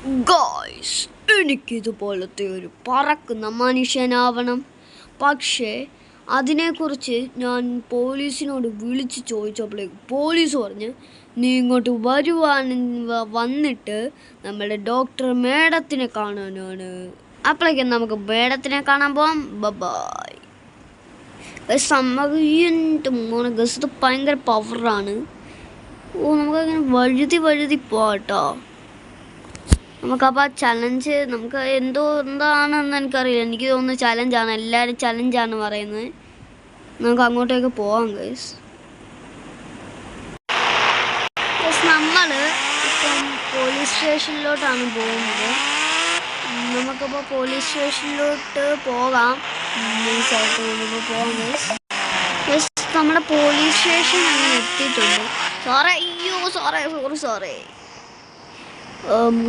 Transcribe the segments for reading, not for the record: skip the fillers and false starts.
Guys, എനിക്കിതുപോലത്തെ ഒരു പറക്കുന്ന മനുഷ്യനാവണം. പക്ഷേ അതിനെക്കുറിച്ച് ഞാൻ പോലീസിനോട് വിളിച്ച് ചോദിച്ചപ്പോഴേക്കും പോലീസ് പറഞ്ഞ് നീ ഇങ്ങോട്ട് വന്നിട്ട് നമ്മുടെ ഡോക്ടർ മേഡത്തിനെ കാണാനാണ്. അപ്പോഴേക്കും നമുക്ക് മേഡത്തിനെ കാണാൻ പോവാം. ബൈ. എൻ്റെ മോനെ ഗസ്, ഇത് ഭയങ്കര പവറാണ്. നമുക്കങ്ങനെ വഴുതി പോട്ടോ. നമുക്കപ്പോൾ ചലഞ്ച് നമുക്ക് എന്താണെന്ന് എനിക്കറിയില്ല. എനിക്ക് തോന്നുന്നു ചലഞ്ചാണ്, എല്ലാവരും ചലഞ്ചാണ് പറയുന്നത്. നമുക്ക് അങ്ങോട്ടേക്ക് പോവാം ഗൈസ്. നമ്മൾ ഇപ്പം പോലീസ് സ്റ്റേഷനിലോട്ടാണ് പോകുന്നത്. നമുക്കപ്പോൾ പോലീസ് സ്റ്റേഷനിലോട്ട് പോകാം. നമുക്ക് പോകാം ഗൈസ്. നമ്മുടെ പോലീസ് സ്റ്റേഷൻ അങ്ങനെ എത്തിയിട്ടുണ്ട്. സാറേ, അയ്യോ സാറേ,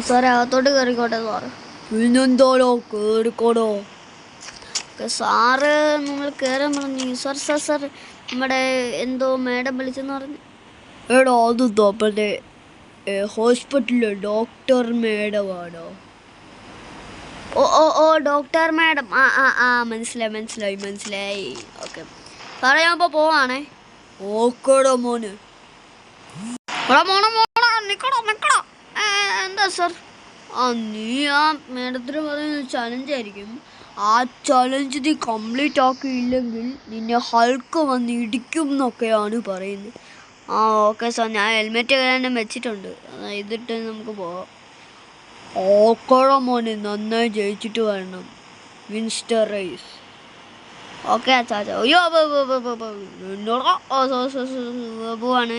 സാറേ അകത്തോട്ട് കയറിക്കോട്ടെ സാറ്. പിന്നെന്തോടോ, കയറിക്കോടോ. സാറ് നമ്മൾ കയറാൻ പറഞ്ഞു. സാർ നമ്മുടെ എന്തോ മേഡം വിളിച്ചെന്ന് പറഞ്ഞു. എടോ, അത് നമ്മുടെ ഹോസ്പിറ്റലിലെ ഡോക്ടർ മേഡമാണോ? ഓ ഡോക്ടർ മേഡം. മനസ്സിലായി. ഓക്കെ സാറേ, ഞാൻ ഇപ്പോൾ പോവാണേ. ഓക്കേടാ മോനെ. നിക്കടാ. എന്താ സാർ? നീ ആ മേഡത്തിന് പറയുന്ന ചലഞ്ചായിരിക്കും. ആ ചലഞ്ച് നീ കംപ്ലീറ്റ് ആക്കിയില്ലെങ്കിൽ നിന്നെ ഹൾക്ക് വന്ന് ഇടിക്കും എന്നൊക്കെയാണ് പറയുന്നത്. ഓക്കെ സാർ, ഞാൻ ഹെൽമെറ്റ് കാരണം വെച്ചിട്ടുണ്ട്. ഇതിട്ട് നമുക്ക് പോവാം. ഓക്കോഴ മോനെ, നന്നായി ജയിച്ചിട്ട് വരണം. Windsor raise. ഓക്കെ അച്ഛാ. അയ്യോ പോവാണ്.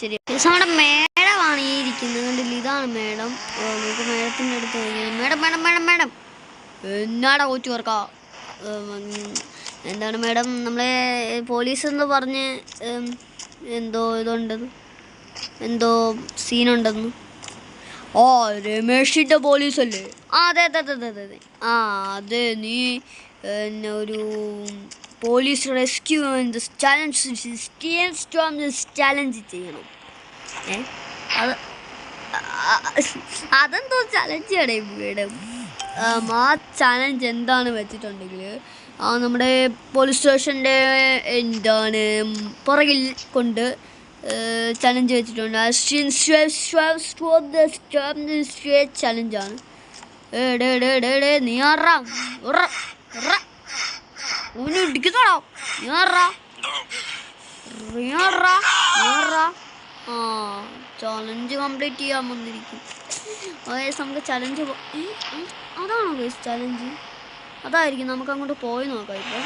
ശരി. നമ്മുടെ മേഡമാണ് ഈ ഇരിക്കുന്നത്, കണ്ടില്ല? ഇതാണ് മേഡം. നമുക്ക് മേഡത്തിൻ്റെ അടുത്ത് മേഡം എന്നാടാ കൊച്ചു വർക്കാ? എന്താണ് മേഡം, നമ്മളെ പോലീസ് എന്ന് പറഞ്ഞ് എന്തോ ഇതുണ്ടെന്ന്, എന്തോ സീനുണ്ടെന്ന്. രമേഷിൻ്റെ പോലീസല്ലേ? അതെ. അതെ, നീ ഒരു പോലീസ് റെസ്ക്യൂ ചാലഞ്ച് ചെയ്യണം. അതെന്തോ ചലഞ്ചാണ് മേഡം. ആ ചലഞ്ച് എന്താണ് വെച്ചിട്ടുണ്ടെങ്കിൽ, നമ്മുടെ പോലീസ് സ്റ്റേഷൻ്റെ എന്താണ് പുറകിൽ കൊണ്ട് ചലഞ്ച് വെച്ചിട്ടുണ്ട്. ചലഞ്ചാണ്. നീ ഇടിക്കുന്നോ? ചലഞ്ച് കംപ്ലീറ്റ് ചെയ്യാൻ വന്നിരിക്കും. നമുക്ക് ചലഞ്ച് അതാണോ ഗൈസ് ചലഞ്ച്? അതായിരിക്കും. നമുക്ക് അങ്ങോട്ട് പോയി നോക്കാം. ഇപ്പം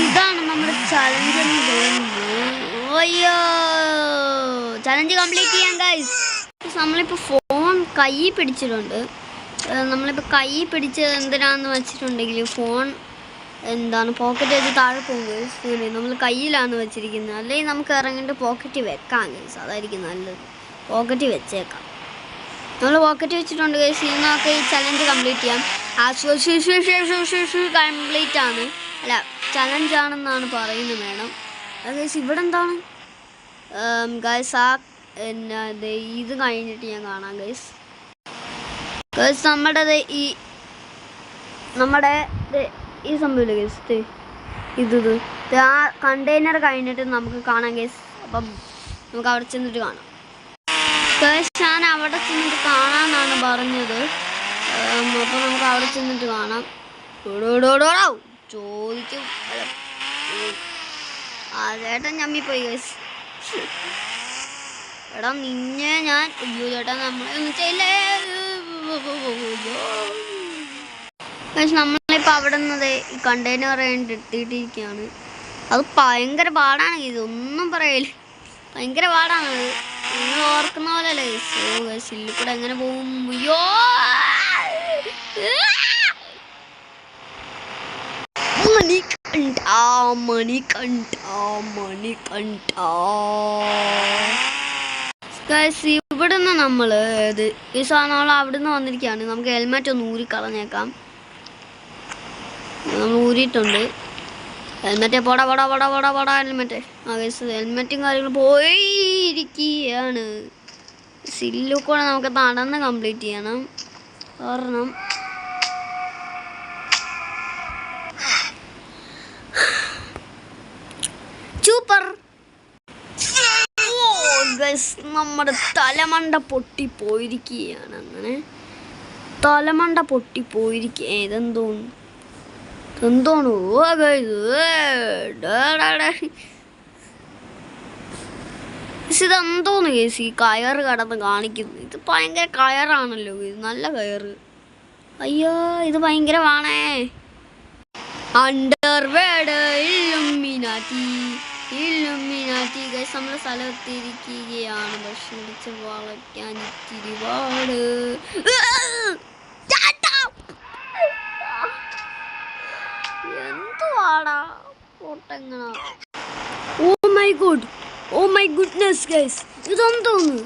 ഇതാണ് നമ്മുടെ ചലഞ്ച് എന്ന് തോന്നുന്നു. അയ്യോ, ചലഞ്ച് കംപ്ലീറ്റ് ചെയ്യാം ഗൈസ്. നമ്മളിപ്പോൾ ഫോൺ കൈ പിടിച്ചിട്ടുണ്ട്. നമ്മളിപ്പോൾ കൈ പിടിച്ച് എന്തിനാന്ന് വെച്ചിട്ടുണ്ടെങ്കിൽ ഫോൺ എന്താണ് പോക്കറ്റ് വെച്ച് താഴെ പോകും ഗൈസ്. നമ്മൾ കയ്യിലാണ് വെച്ചിരിക്കുന്നത്. അല്ലെങ്കിൽ നമുക്ക് ഇറങ്ങിയിട്ട് പോക്കറ്റ് വെക്കാം ഗൈസ്. അതായിരിക്കും നല്ലത്. പോക്കറ്റ് വെച്ചേക്കാം. നമ്മൾ പോക്കറ്റ് വെച്ചിട്ടുണ്ട് ഗൈസ്. നമുക്ക് ഈ ചലഞ്ച് കംപ്ലീറ്റ് ചെയ്യാം. കംപ്ലീറ്റ് ആണ്, അല്ല ചലഞ്ചാണെന്നാണ് പറയുന്നത് മേഡം. ഗൈസ് ഇവിടെ എന്താണ് ഗൈസ്? ഇത് കഴിഞ്ഞിട്ട് ഞാൻ കാണാം ഗൈസ്. നമ്മുടെ ഈ സംഭവമില്ല ഗൈസ്, ഇത് ആ കണ്ടെയ്നർ കഴിഞ്ഞിട്ട് നമുക്ക് കാണാം ഗൈസ്. അപ്പം നമുക്ക് അവിടെ ചെന്നിട്ട് കാണാം ഗൈസ്. ഞാൻ അവിടെ ചെന്നിട്ട് കാണാമെന്നാണ് പറഞ്ഞത്. അപ്പോൾ നമുക്ക് അവിടെ ചെന്നിട്ട് കാണാം. ചോദിക്കും. ചേട്ടൻ ഞമ്മിപ്പോയി ഗൈസ്. എടാ നിന്നെ ഞാൻ, അയ്യോ ചേട്ടാ നമ്മളെ ഒന്നും ചെയ്യില്ലേ. നമ്മളിപ്പോൾ അവിടെ നിന്ന് ഈ കണ്ടെയ്നർ എത്തിയിട്ടിരിക്കുകയാണ്. അത് ഭയങ്കര പാടാണ്. ഇതൊന്നും പറയില്ല, ഭയങ്കര പാടാണ്. നിങ്ങൾ ഓർക്കുന്ന പോലെ അല്ലേ ഗൈസ്? ഇല്ലിൽ കൂടെ എങ്ങനെ പോകും? അയ്യോ ഇവിടുന്ന് നമ്മൾ ഈ സാധനം അവിടുന്ന് വന്നിരിക്കുകയാണ്. നമുക്ക് ഹെൽമെറ്റ് ഒന്ന് ഊരിക്കളഞ്ഞേക്കാം. നമ്മൾ ഊരിയിട്ടുണ്ട് ഹെൽമെറ്റ്. പോടാ ഹെൽമെറ്റ്. ഹെൽമെറ്റും കാര്യങ്ങളും പോയിരിക്കുകയാണ്. സില്ലു കൂടെ നമുക്ക് നടന്ന് കംപ്ലീറ്റ് ചെയ്യണം. കാരണം സൂപ്പർ. നമ്മുടെ തലമണ്ട പൊട്ടി പോയിരിക്കുകയാണ്. അങ്ങനെ തലമണ്ട പൊട്ടി പോയിരിക്കുക. ഇതെന്തോന്നു ഇതെന്തോന്ന് കേസ് ഈ കയറ് കടന്ന് കാണിക്കുന്നു. ഇത് ഭയങ്കര കയറാണല്ലോ. ഇത് നല്ല കയറ്. അയ്യോ ഇത് ഭയങ്കരമാണേ. അണ്ടർവേഡ് ഇല്ലുമിനാറ്റി ഗൈസ് നമ്മുടെ സ്ഥലത്തിരിക്കുകയാണ്. ഭക്ഷണം അടിച്ച് വളയ്ക്കാൻ ഇത്തിരി പാട്. എന്തുവാടാ പൊട്ടെങ്ങനെ. ഓ മൈ ഗുഡ്നെസ് ഗൈസ്, ഇതെന്തോന്ന്?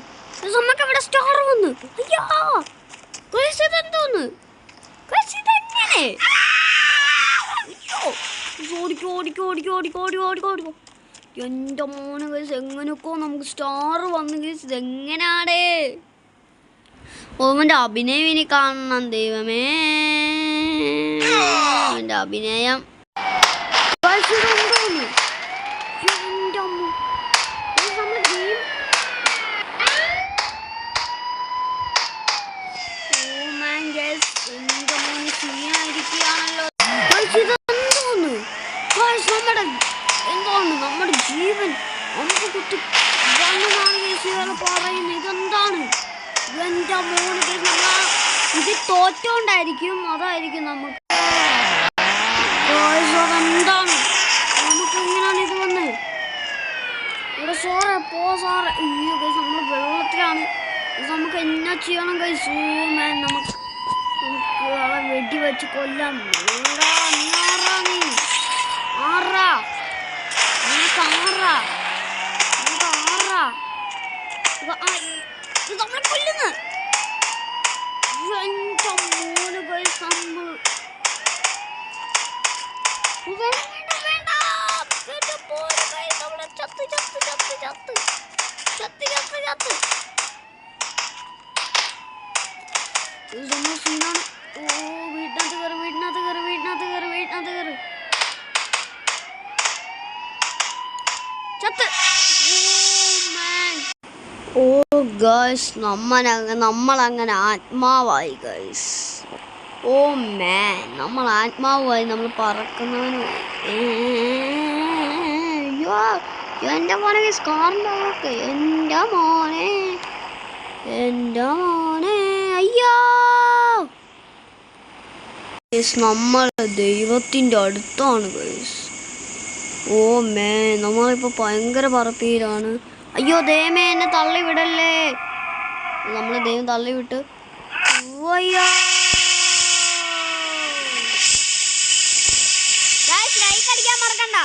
നമുക്ക് ഇവിടെ സ്റ്റാർ വന്നു. അയ്യോ ഗൈസ് ഇതെന്തോന്ന്? ഗൈസ് ഇതെങ്ങനെ? ഓടിക്കോ. എൻ്റെ മോനെ ഗൈസ് എങ്ങനെയൊക്കെ നമുക്ക് സ്റ്റാർ വന്നു ഗൈസ്. ഇതെങ്ങനാടേ? ഓമൻ്റെ അഭിനയം ഇനി കാണണം ദൈവമേ. അവൻ്റെ അഭിനയം നമ്മുടെ ജീവൻ നമുക്ക് കുത്തി പറയുന്നത്. ഇതെന്താണ്? എൻ്റെ മോന് ഇത് തോറ്റോണ്ടായിരിക്കും. അതായിരിക്കും നമുക്ക്. അതെന്താണ്? നമുക്ക് എങ്ങനെയാണ് ഇത് വന്നത്? ഇവിടെ സാറേ അയ്യോ ഗൈസ് നമ്മൾ വെള്ളത്തിലാണ്. നമുക്ക് എന്നാ ചെയ്യണം ഗൈസ്? നമുക്ക് അവളെ വെടി വെച്ച് കൊല്ലാം. നമ്മളെ കൊല്ലുന്നു. ഓ ഗൈസ് നമ്മളങ്ങനെ ആത്മാവായി ഗൈസ്. ഓ മാൻ നമ്മൾ ആത്മാവായി. നമ്മൾ പറക്കുന്നവന്. എൻ്റെ മോനെ ഗൈസ് കാറിൻ്റെ ഒക്കെ. എൻ്റെ മോനെ അയ്യോ ഗൈസ് നമ്മൾ ദൈവത്തിൻ്റെ അടുത്താണ് ഗൈസ്. ഓ മാൻ നമ്മളിപ്പോൾ ഭയങ്കര പറപ്പിയിലാണ്. അയ്യോ ദൈവമേ എന്നെ തള്ളി വിടല്ലേ. നമ്മൾ ദൈവം തള്ളി വിട്ട്. ലൈക്ക് അടിക്കാൻ മറക്കണ്ട.